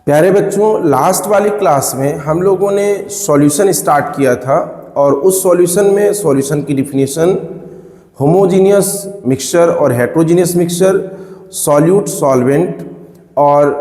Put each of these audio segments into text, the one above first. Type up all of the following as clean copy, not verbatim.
प्यारे बच्चों, लास्ट वाली क्लास में हम लोगों ने सॉल्यूशन स्टार्ट किया था और उस सॉल्यूशन में सॉल्यूशन की डिफिनीशन, होमोजीनियस मिक्सचर और हेट्रोजीनियस मिक्सचर, सॉल्यूट, सॉल्वेंट और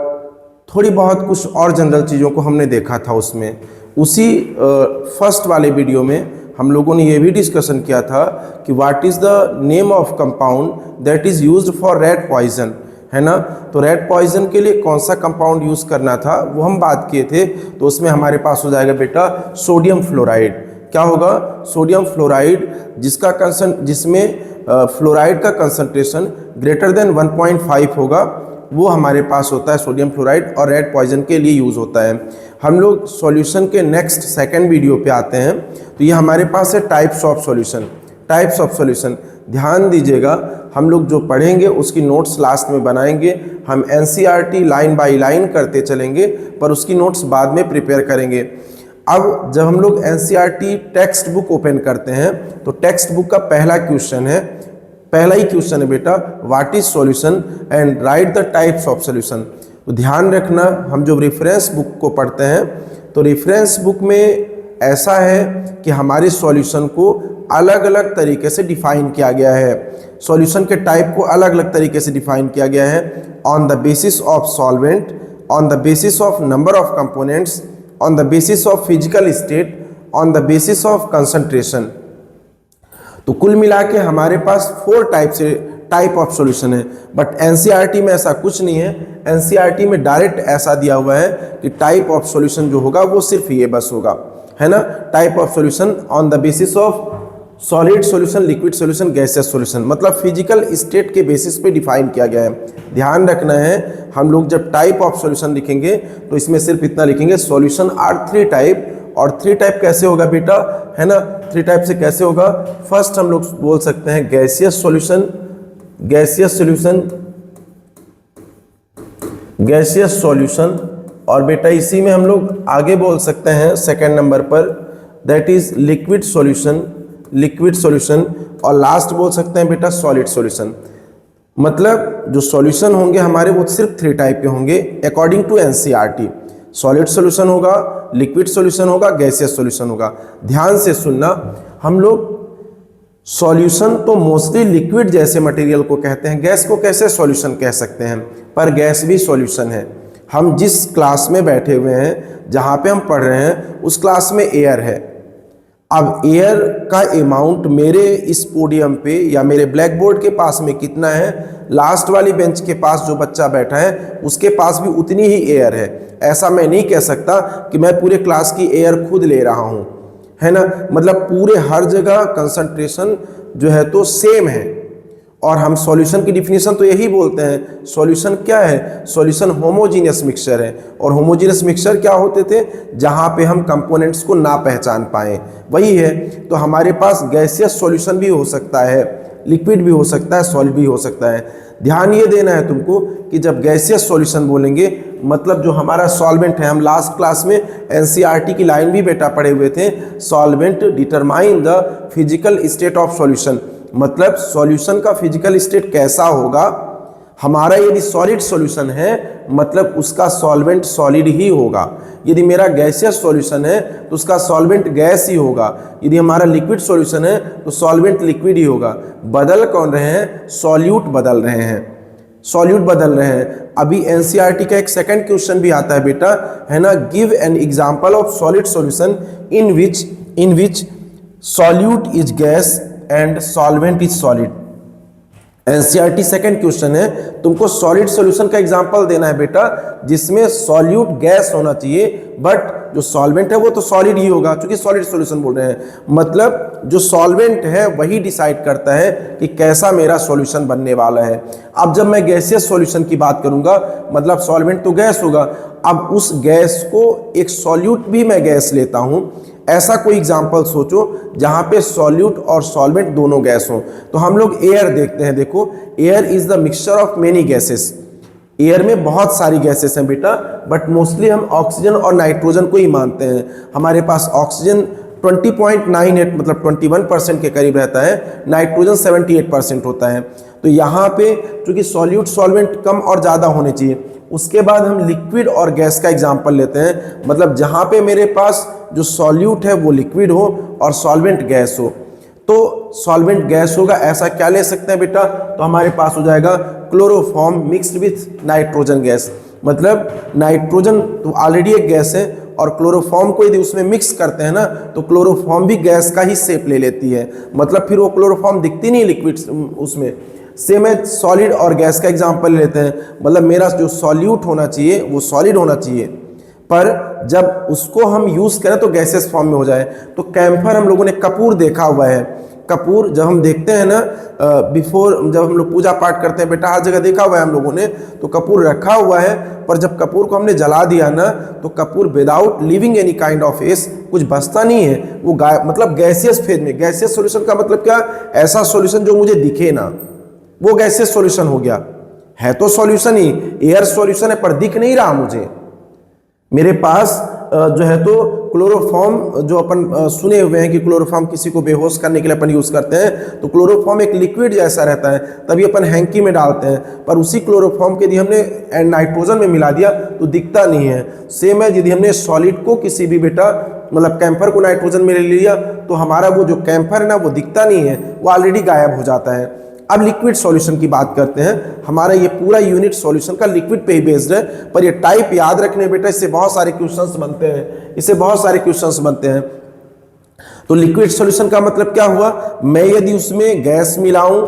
थोड़ी बहुत कुछ और जनरल चीज़ों को हमने देखा था। उसमें उसी फर्स्ट वाले वीडियो में हम लोगों ने ये भी डिस्कशन किया था कि what is the name of compound that is used for red poison, है ना। तो रेड पॉइजन के लिए कौन सा कंपाउंड यूज़ करना था वो हम बात किए थे। तो उसमें हमारे पास हो जाएगा बेटा सोडियम फ्लोराइड। क्या होगा? सोडियम फ्लोराइड, जिसमें फ्लोराइड का कंसंट्रेशन ग्रेटर देन 1.5 होगा, वो हमारे पास होता है सोडियम फ्लोराइड और रेड पॉइजन के लिए यूज़ होता है। हम लोग सॉल्यूशन के नेक्स्ट सेकंड वीडियो पे आते हैं। तो ये हमारे पास है types of solution. Types of solution ध्यान दीजिएगा, हम लोग जो पढ़ेंगे उसकी नोट्स लास्ट में बनाएंगे। हम एनसीईआरटी लाइन बाय लाइन करते चलेंगे, पर उसकी नोट्स बाद में प्रिपेयर करेंगे। अब जब हम लोग एनसीईआरटी टेक्स्ट बुक ओपन करते हैं तो टेक्स्ट बुक का पहला ही क्वेश्चन है बेटा, what is solution and right the types of solution. तो ध्यान रखना, हम जब रेफरेंस बुक को पढ़ते हैं तो रेफरेंस बुक में ऐसा है कि हमारे सॉल्यूशन को अलग अलग तरीके से डिफाइन किया गया है। सॉल्यूशन के टाइप को अलग अलग तरीके से डिफाइन किया गया है, on the basis of solvent, on the basis of number of components, on the basis of physical state, on the basis of concentration. तो कुल मिला के हमारे पास 4 टाइप ऑफ सॉल्यूशन है। बट एनसीईआरटी में ऐसा कुछ नहीं है। एनसीईआरटी में डायरेक्ट ऐसा दिया हुआ है कि टाइप ऑफ सॉल्यूशन जो होगा वो सिर्फ ये बस होगा, है ना। Type of solution on the basis of solid solution, liquid solution, gaseous solution, मतलब फिजिकल स्टेट के बेसिस पे डिफाइन किया गया है। ध्यान रखना है, हम लोग जब टाइप ऑफ सॉल्यूशन लिखेंगे तो इसमें सिर्फ इतना लिखेंगे, सॉल्यूशन आर 3 टाइप। और 3 टाइप कैसे होगा बेटा, है ना। 3 टाइप से कैसे होगा? फर्स्ट हम लोग बोल सकते हैं gaseous solution, gaseous solution, gaseous solution. और बेटा इसी में हम लोग आगे बोल सकते हैं सेकंड नंबर पर, that is liquid solution, liquid solution. और लास्ट बोल सकते हैं बेटा सॉलिड सॉल्यूशन। मतलब जो सॉल्यूशन होंगे हमारे वो सिर्फ 3 टाइप के होंगे according to NCERT. Solid solution होगा, लिक्विड सॉल्यूशन होगा, गैसियस सॉल्यूशन होगा। ध्यान से सुनना, हम लोग सॉल्यूशन तो मोस्टली लिक्विड जैसे मटेरियल को कहते हैं, गैस को कैसे सॉल्यूशन कह सकते हैं? पर गैस भी सॉल्यूशन है। हम जिस क्लास में बैठे हुए हैं, जहाँ पे हम पढ़ रहे हैं, उस क्लास में एयर है। अब एयर का अमाउंट मेरे इस पोडियम पे या मेरे ब्लैक बोर्ड के पास में कितना है, लास्ट वाली बेंच के पास जो बच्चा बैठा है उसके पास भी उतनी ही एयर है। ऐसा मैं नहीं कह सकता कि मैं पूरे क्लास की एयर खुद ले रहा हूँ, है ना। मतलब पूरे हर जगह कंसंट्रेशन जो है तो सेम है। और हम सॉल्यूशन की डिफिनीशन तो यही बोलते हैं, सॉल्यूशन क्या है? सॉल्यूशन होमोजीनियस मिक्सचर है। और होमोजीनियस मिक्सचर क्या होते थे? जहाँ पे हम कंपोनेंट्स को ना पहचान पाएँ, वही है। तो हमारे पास गैसियस सॉल्यूशन भी हो सकता है, लिक्विड भी हो सकता है, सॉलिड भी हो सकता है। ध्यान ये देना है तुमको कि जब गैसियस सॉल्यूशन बोलेंगे मतलब जो हमारा सॉल्वेंट है, हम लास्ट क्लास में एनसीईआरटी की लाइन भी बेटा पढ़े हुए थे, solvent determine the physical state of solution. मतलब सॉल्यूशन का फिजिकल स्टेट कैसा होगा। हमारा यदि सॉलिड सॉल्यूशन है मतलब उसका सॉल्वेंट सॉलिड ही होगा। यदि मेरा गैसियस सॉल्यूशन है तो उसका सॉल्वेंट गैस ही होगा। यदि हमारा लिक्विड सॉल्यूशन है तो सॉल्वेंट लिक्विड ही होगा। बदल कौन रहे हैं? सॉल्यूट बदल रहे हैं, सॉल्यूट बदल रहे हैं। अभी एनसीईआरटी का एक सेकंड क्वेश्चन भी आता है बेटा, है ना। Give an example of solid solution in which solute is gas and solvent is solid. NCERT second question है, तुमको सॉलिड सॉल्यूशन का एग्जांपल देना है बेटा जिसमें सॉल्यूट गैस होना चाहिए, बट जो सॉल्वेंट है वो तो सॉलिड ही होगा, क्योंकि सॉलिड सॉल्यूशन बोल रहे हैं। मतलब जो सॉल्वेंट है वही डिसाइड करता है कि कैसा मेरा सॉल्यूशन बनने वाला है। अब जब मैं गैसियस सॉल्यूशन की बात करूंगा मतलब सॉल्वेंट तो गैस होगा। अब उस गैस को एक सॉल्यूट भी मैं गैस लेता हूं, ऐसा कोई एग्जाम्पल सोचो जहां पे सॉल्यूट और सॉल्वेंट दोनों गैस हो। तो हम लोग एयर देखते हैं। देखो, air is the mixture of many gases. Air में बहुत सारी गैसेस हैं बेटा, बट मोस्टली हम ऑक्सीजन और नाइट्रोजन को ही मानते हैं। हमारे पास ऑक्सीजन 20.98 मतलब 21% के करीब रहता है, नाइट्रोजन 78% होता है। तो यहाँ पे चूंकि सॉल्यूट सॉल्वेंट कम और ज़्यादा होने चाहिए, उसके बाद हम लिक्विड और गैस का एग्जांपल लेते हैं, मतलब जहां पे मेरे पास जो सॉल्यूट है वो लिक्विड हो और सॉल्वेंट गैस हो। तो सॉल्वेंट गैस होगा, ऐसा क्या ले सकते हैं बेटा, तो हमारे पास हो जाएगा chloroform mixed with nitrogen gas. मतलब नाइट्रोजन तो ऑलरेडी एक गैस है और क्लोरोफॉर्म को यदि उसमें मिक्स करते हैं ना तो क्लोरोफॉर्म भी गैस का ही शेप ले लेती है, मतलब फिर वो क्लोरोफॉर्म दिखती नहीं लिक्विड उसमें। सेम है सॉलिड और गैस का एग्जांपल लेते हैं, मतलब मेरा जो सॉल्यूट होना चाहिए वो सॉलिड होना चाहिए, पर जब उसको हम यूज करें तो गैसेस फॉर्म में हो जाए। तो कैम्फर हम लोगों ने कपूर देखा हुआ है, कपूर जब हम देखते हैं ना बिफोर, जब हम लोग पूजा पाठ करते हैं बेटा, हर जगह देखा हुआ है हम लोगों ने, तो कपूर रखा हुआ है, पर जब कपूर को हमने जला दिया ना तो Kapoor without leaving any kind of S कुछ बचता नहीं है, वो मतलब गैसियस फेज में। गैसियस सॉल्यूशन का मतलब क्या, ऐसा सॉल्यूशन जो मुझे दिखे ना, वो गैसियस सॉल्यूशन हो गया। है तो सॉल्यूशन ही, एयर सॉल्यूशन है पर दिख नहीं रहा मुझे। मेरे पास जो है तो क्लोरोफॉर्म, जो अपन सुने हुए हैं कि क्लोरोफॉर्म किसी को बेहोश करने के लिए अपन यूज करते हैं, तो क्लोरोफॉर्म एक लिक्विड जैसा रहता है, तभी अपन हैंकी में डालते हैं, पर उसी क्लोरोफॉर्म के यदि हमने नाइट्रोजन में मिला दिया तो दिखता नहीं है। सेम है यदि हमने सॉलिड को किसी भी बेटा मतलब कैम्फर को नाइट्रोजन में ले लिया तो हमारा वो जो कैम्फर है ना वो दिखता नहीं है, वो ऑलरेडी गायब हो जाता है। अब लिक्विड सॉल्यूशन की बात करते हैं। हमारा ये पूरा यूनिट सॉल्यूशन का लिक्विड पे ही बेस्ड है, पर ये टाइप याद रखने बेटा, इससे बहुत सारे क्वेश्चंस बनते हैं, इससे बहुत सारे क्वेश्चंस बनते हैं। तो लिक्विड सॉल्यूशन का मतलब क्या हुआ, मैं यदि उसमें गैस मिलाऊं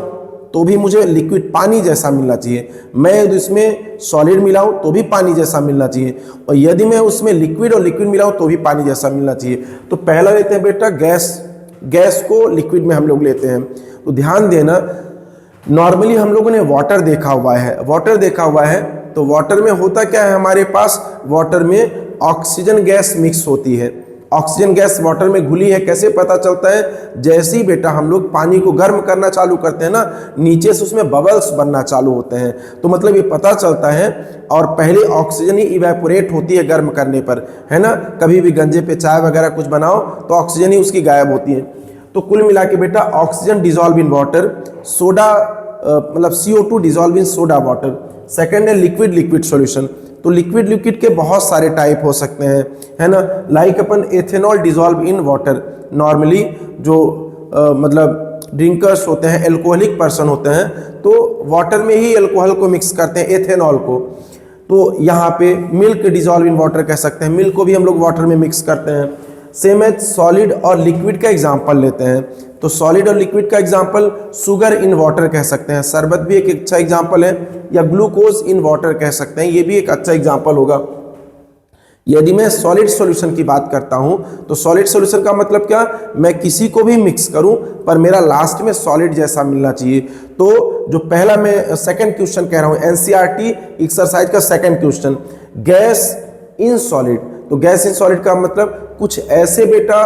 तो भी मुझे लिक्विड पानी जैसा मिलना चाहिए, मैं यदि उसमें सॉलिड मिलाऊं तो भी पानी जैसा मिलना चाहिए, और यदि मैं उसमें लिक्विड और लिक्विड मिलाऊं तो भी पानी जैसा मिलना चाहिए। तो पहला लेते हैं बेटा गैस, गैस को लिक्विड में हम लोग लेते हैं। तो ध्यान देना, नॉर्मली हम लोगों ने वाटर देखा हुआ है, वाटर देखा हुआ है, तो वाटर में होता क्या है, हमारे पास वाटर में ऑक्सीजन गैस मिक्स होती है। ऑक्सीजन गैस वाटर में घुली है, कैसे पता चलता है, जैसे ही बेटा हम लोग पानी को गर्म करना चालू करते हैं ना, नीचे से उसमें बबल्स बनना चालू होते हैं, तो मतलब ये पता चलता है। और पहले ऑक्सीजन ही इवेपोरेट होती है गर्म करने पर, है ना, कभी भी गंजे पे चाय वगैरह कुछ बनाओ तो ऑक्सीजन ही उसकी गायब होती है। तो कुल मिला के बेटा oxygen dissolve in water, soda मतलब CO2 dissolve in soda water. Second है लिक्विड लिक्विड सॉल्यूशन। तो लिक्विड लिक्विड के बहुत सारे टाइप हो सकते हैं, है ना, like upon ethanol dissolve in water. Normally जो मतलब ड्रिंकर्स होते हैं, एल्कोहलिक पर्सन होते हैं, तो वाटर में ही एल्कोहल को मिक्स करते हैं, एथेनॉल को। तो यहाँ पे मिल्क डिजॉल्व इन वाटर कह सकते हैं, मिल्क को भी हम लोग वाटर में मिक्स करते हैं। सेम है सॉलिड और लिक्विड का एग्जांपल लेते हैं। तो सॉलिड और लिक्विड का एग्जांपल शुगर इन वाटर कह सकते हैं, शरबत भी एक अच्छा एग्जांपल है, या ग्लूकोज इन वाटर कह सकते हैं, ये भी एक अच्छा एग्जांपल होगा। यदि मैं सॉलिड सॉल्यूशन की बात करता हूं तो सॉलिड सॉल्यूशन का मतलब क्या, मैं किसी को भी मिक्स करूं पर मेरा लास्ट में सॉलिड जैसा मिलना चाहिए। तो जो पहला मैं सेकंड क्वेश्चन कह रहा हूं, NCERT एक्सरसाइज का second question, gas in solid. तो गैस इन सॉलिड का मतलब कुछ ऐसे बेटा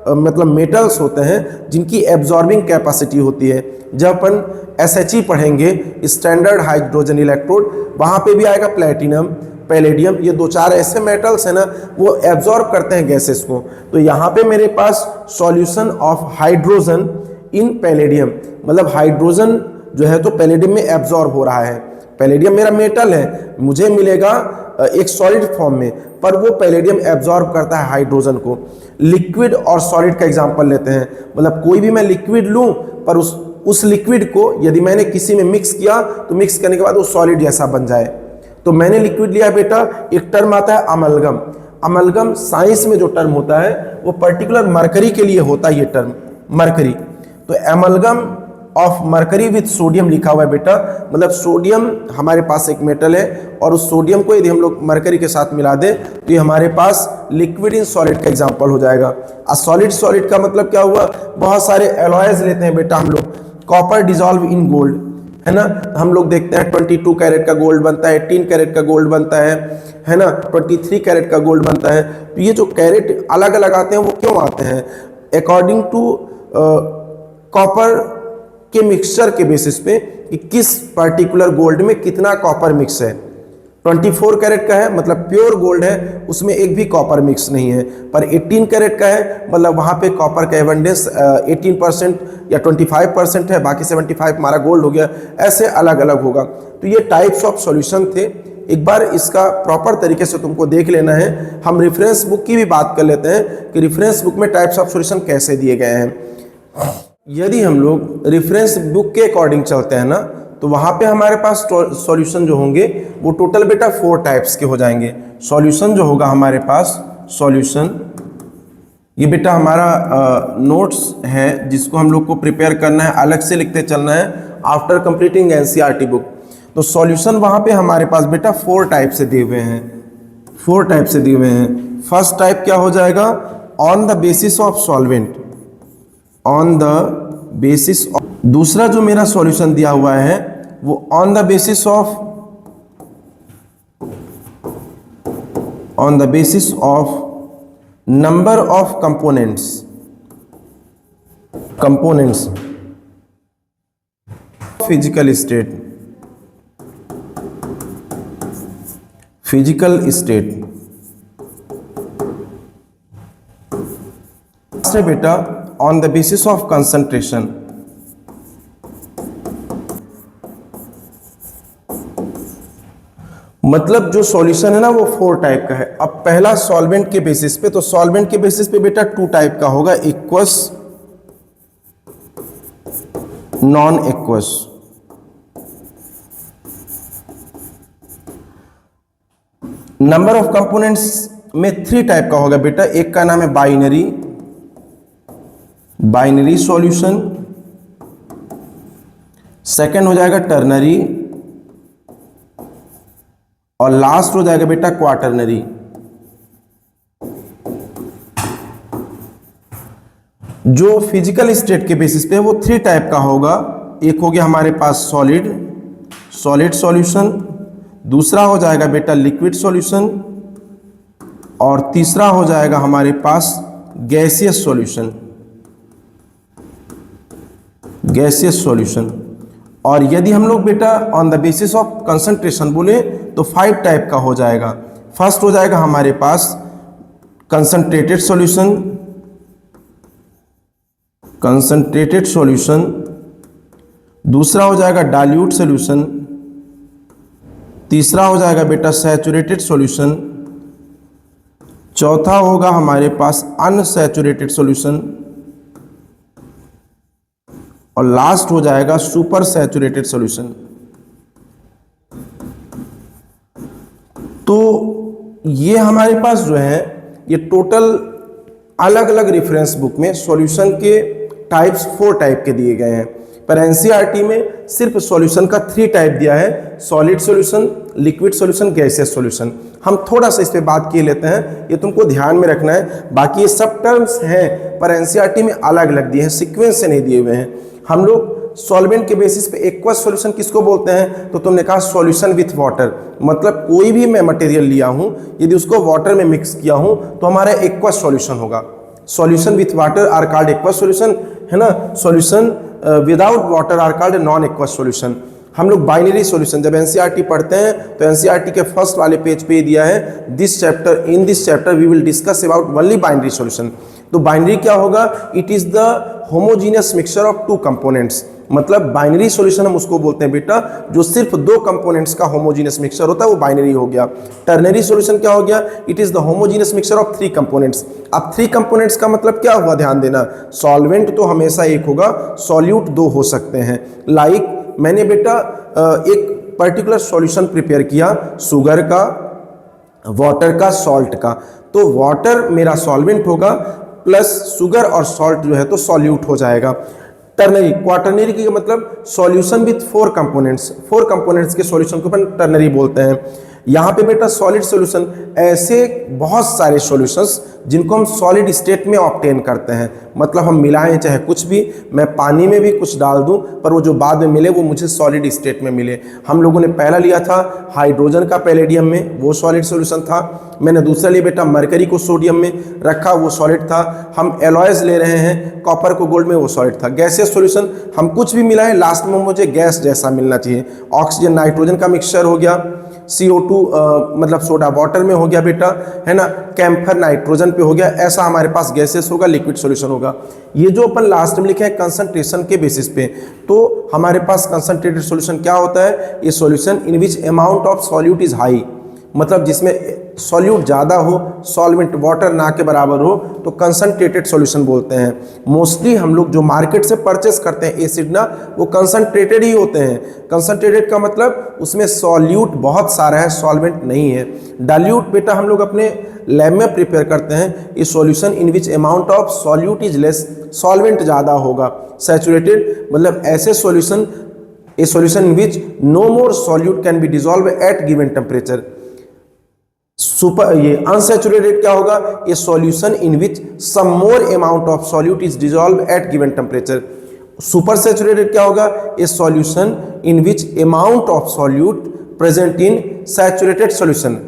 मतलब मेटल्स होते हैं जिनकी एब्जॉर्बिंग कैपेसिटी होती है। जब अपन SHE पढ़ेंगे, स्टैंडर्ड हाइड्रोजन इलेक्ट्रोड, वहाँ पे भी आएगा प्लेटिनम, पैलेडियम, ये दो चार ऐसे मेटल्स हैं ना, वो एब्जॉर्ब करते हैं गैसेस को। तो यहाँ पे मेरे पास solution of hydrogen in palladium, मतलब हाइड्रोजन जो है तो पैलेडियम में एब्जॉर्ब हो रहा है। पैलेडियम मेरा मेटल है, मुझे मिलेगा एक सॉलिड फॉर्म में, पर वो पैलेडियम एब्जॉर्ब करता है हाइड्रोजन को। लिक्विड और सॉलिड का एग्जांपल लेते हैं, मतलब कोई भी मैं लिक्विड लूं पर उस लिक्विड को यदि मैंने किसी में मिक्स किया तो मिक्स करने के बाद वो सॉलिड जैसा बन जाए। तो मैंने लिक्विड लिया बेटा, एक टर्म आता है अमलगम। अमलगम साइंस में जो टर्म होता है वो पर्टिकुलर मरकरी के लिए होता है, ये टर्म मरकरी। तो amalgam of mercury with sodium लिखा हुआ है बेटा, मतलब सोडियम हमारे पास एक मेटल है और उस सोडियम को यदि हम लोग मरकरी के साथ मिला दें तो ये हमारे पास लिक्विड इन सॉलिड का एग्जांपल हो जाएगा। और सॉलिड सॉलिड का मतलब क्या हुआ, बहुत सारे एलॉयज लेते हैं बेटा हम लोग, कॉपर डिजॉल्व इन गोल्ड, है ना, हम लोग देखते हैं 22 कैरेट का गोल्ड बनता है, 18 कैरेट का गोल्ड बनता है ना, 23 कैरेट का गोल्ड बनता है। तो ये जो कैरेट अलग अलग आते हैं वो क्यों आते हैं, अकॉर्डिंग टू कॉपर के मिक्सचर के बेसिस पे कि किस पर्टिकुलर गोल्ड में कितना कॉपर मिक्स है। 24 कैरेट का है मतलब प्योर गोल्ड है, उसमें एक भी कॉपर मिक्स नहीं है, पर 18 कैरेट का है मतलब वहाँ पे कॉपर का एबंडेंस 18% या 25% है, बाकी 75 हमारा गोल्ड हो गया। ऐसे अलग अलग होगा। तो ये टाइप्स ऑफ सॉल्यूशन थे, एक बार इसका प्रॉपर तरीके से तुमको देख लेना है। हम रेफरेंस बुक की भी बात कर लेते हैं कि रेफरेंस बुक में टाइप्स ऑफ सॉल्यूशन कैसे दिए गए हैं। यदि हम लोग रेफरेंस बुक के अकॉर्डिंग चलते हैं ना, तो वहाँ पे हमारे पास सॉल्यूशन जो होंगे वो टोटल बेटा 4 टाइप्स के हो जाएंगे। सॉल्यूशन जो होगा हमारे पास, सॉल्यूशन ये बेटा हमारा नोट्स है जिसको हम लोग को प्रिपेयर करना है, अलग से लिखते चलना है आफ्टर कंप्लीटिंग एनसीईआरटी बुक। तो सॉल्यूशन वहाँ पे हमारे पास बेटा 4 टाइप से दिए हुए हैं, 4 टाइप से दिए हुए हैं। फर्स्ट टाइप क्या हो जाएगा, on the basis of solvent, on the basis of. दूसरा जो मेरा सॉल्यूशन दिया हुआ है वो on the basis of, on the basis of number of components, components physical state, physical state. से बेटा on the basis of concentration, मतलब जो सॉल्यूशन है ना वो 4 टाइप का है। अब पहला सॉल्वेंट के बेसिस पे, तो सॉल्वेंट के बेसिस पे बेटा 2 टाइप का होगा, aqueous, non aqueous. Number of components में 3 टाइप का होगा बेटा। एक का नाम है बाइनरी, बाइनरी सॉल्यूशन। सेकंड हो जाएगा टर्नरी, और लास्ट हो जाएगा बेटा क्वाटरनरी। जो फिजिकल स्टेट के बेसिस पे वो 3 टाइप का होगा। एक हो गया हमारे पास सॉलिड, सॉलिड सॉल्यूशन। दूसरा हो जाएगा बेटा लिक्विड सॉल्यूशन, और तीसरा हो जाएगा हमारे पास गैसियस सॉल्यूशन, गैसियस सॉल्यूशन। और यदि हम लोग बेटा on the basis of concentration बोले तो 5 टाइप का हो जाएगा। फर्स्ट हो जाएगा हमारे पास कंसंट्रेटेड सॉल्यूशन, कंसंट्रेटेड सॉल्यूशन। दूसरा हो जाएगा डाइल्यूट सॉल्यूशन। तीसरा हो जाएगा बेटा सैचुरेटेड सॉल्यूशन। चौथा होगा हमारे पास अनसैचुरेटेड सॉल्यूशन, और लास्ट हो जाएगा सुपर सैचुरेटेड सॉल्यूशन। तो ये हमारे पास जो है ये टोटल अलग अलग रेफरेंस बुक में सॉल्यूशन के टाइप्स 4 टाइप के दिए गए हैं, पर एनसीईआरटी में सिर्फ सॉल्यूशन का 3 टाइप दिया है, solid solution, liquid solution, gaseous solution. हम थोड़ा सा इस पे बात किए लेते हैं, ये तुमको ध्यान में रखना है। बाकी ये सब टर्म्स हैं पर एनसीईआरटी में अलग अलग दिए हैं, सीक्वेंस से नहीं दिए हुए हैं। हम लोग सॉल्वेंट के बेसिस पे एक्वस सॉल्यूशन किसको बोलते हैं, तो तुमने कहा सॉल्यूशन विथ वाटर, मतलब कोई भी मैं मटेरियल लिया हूं यदि उसको वाटर में मिक्स किया हूं तो हमारा एक्वस सॉल्यूशन होगा। Solution with water are called aqueous solution, है ना। Solution without water are called non aqueous solution. हम लोग बाइनरी सॉल्यूशन जब एनसीईआरटी पढ़ते हैं तो एनसीईआरटी के फर्स्ट वाले पेज पे दिया है, this chapter, in this chapter we will discuss about only binary solution. तो बाइनरी क्या होगा, it is the homogeneous mixture of 2 components, मतलब बाइनरी सॉल्यूशन हम उसको बोलते हैं बेटा जो सिर्फ 2 कंपोनेंट्स का होमोजीनियस मिक्सचर होता है, वो बाइनरी हो गया। टर्नरी सॉल्यूशन क्या हो गया, it is the homogeneous mixture of 3 components. अब 3 कंपोनेंट्स का मतलब क्या हुआ, ध्यान देना, सॉल्वेंट तो हमेशा एक होगा, सॉल्यूट 2 हो सकते हैं। लाइक मैंने बेटा एक पर्टिकुलर सॉल्यूशन प्रिपेयर किया, शुगर का, वाटर का, सॉल्ट का, तो वाटर मेरा सॉल्वेंट होगा प्लस शुगर और सॉल्ट जो है तो सॉल्यूट हो जाएगा। टर्नरी, क्वाटरनरी की मतलब सॉल्यूशन विथ 4 कंपोनेंट्स, 4 कंपोनेंट्स के सॉल्यूशन को अपन टर्नरी बोलते हैं। यहाँ पे बेटा सॉलिड सॉल्यूशन, ऐसे बहुत सारे सॉल्यूशंस जिनको हम सॉलिड स्टेट में ऑब्टेन करते हैं, मतलब हम मिलाएं चाहे कुछ भी, मैं पानी में भी कुछ डाल दूं पर वो जो बाद में मिले वो मुझे सॉलिड स्टेट में मिले। हम लोगों ने पहला लिया था हाइड्रोजन का पैलेडियम में, वो सॉलिड सॉल्यूशन था। मैंने दूसरा लिया बेटा मरकरी को सोडियम में रखा, वो सॉलिड था। हम एलॉयज ले रहे हैं, कॉपर को गोल्ड में, वो सॉलिड था। गैसियस सॉल्यूशन, हम कुछ भी मिलाएं लास्ट में मुझे गैस जैसा मिलना चाहिए, ऑक्सीजन नाइट्रोजन का मिक्सचर हो गया। CO2 मतलब सोडा वाटर में हो गया बेटा, है ना, कैम्फर नाइट्रोजन पे हो गया, ऐसा हमारे पास गैसेस होगा, लिक्विड सॉल्यूशन होगा। ये जो अपन लास्ट में लिखे हैं कंसंट्रेशन के बेसिस पे, तो हमारे पास कंसंट्रेटेड सॉल्यूशन क्या होता है, ये solution in which amount of solute is high, मतलब जिसमें सॉल्यूट ज़्यादा हो, सॉल्वेंट वाटर ना के बराबर हो, तो कंसंट्रेटेड सॉल्यूशन बोलते हैं। मोस्टली हम लोग जो मार्केट से परचेस करते हैं एसिड ना, वो कंसंट्रेटेड ही होते हैं। कंसंट्रेटेड का मतलब उसमें सॉल्यूट बहुत सारा है, सॉल्वेंट नहीं है। डाइल्यूट बेटा हम लोग अपने लैब में प्रिपेयर करते हैं, ये solution in which amount of solute is less, solvent ज़्यादा होगा। सैचुरेटेड मतलब ऐसे solution, a solution in which no more solute can be dissolve at given temperature. Super ये अनसैचुरेटेड क्या होगा, ये solution in which some more amount of solute is dissolve at given temperature. Super saturated क्या होगा, ये solution in which amount of solute present in saturated solution,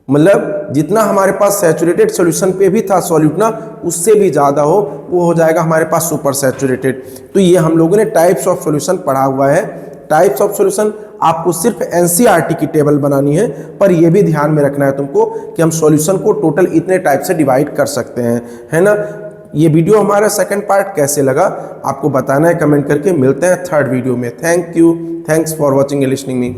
मतलब जितना हमारे पास सैचुरेटेड सॉल्यूशन पे भी था सॉल्यूट ना, उससे भी ज़्यादा हो, वो हो जाएगा हमारे पास सुपर सैचुरेटेड। तो ये हम लोगों ने टाइप्स ऑफ सॉल्यूशन पढ़ा हुआ है। टाइप्स ऑफ सॉल्यूशन आपको सिर्फ एनसीईआरटी की टेबल बनानी है, पर यह भी ध्यान में रखना है तुमको कि हम सॉल्यूशन को टोटल इतने टाइप से डिवाइड कर सकते हैं, है ना। ये वीडियो हमारा सेकंड पार्ट कैसे लगा आपको बताना है कमेंट करके। मिलते हैं थर्ड वीडियो में। Thank you, thanks for watching and listening me.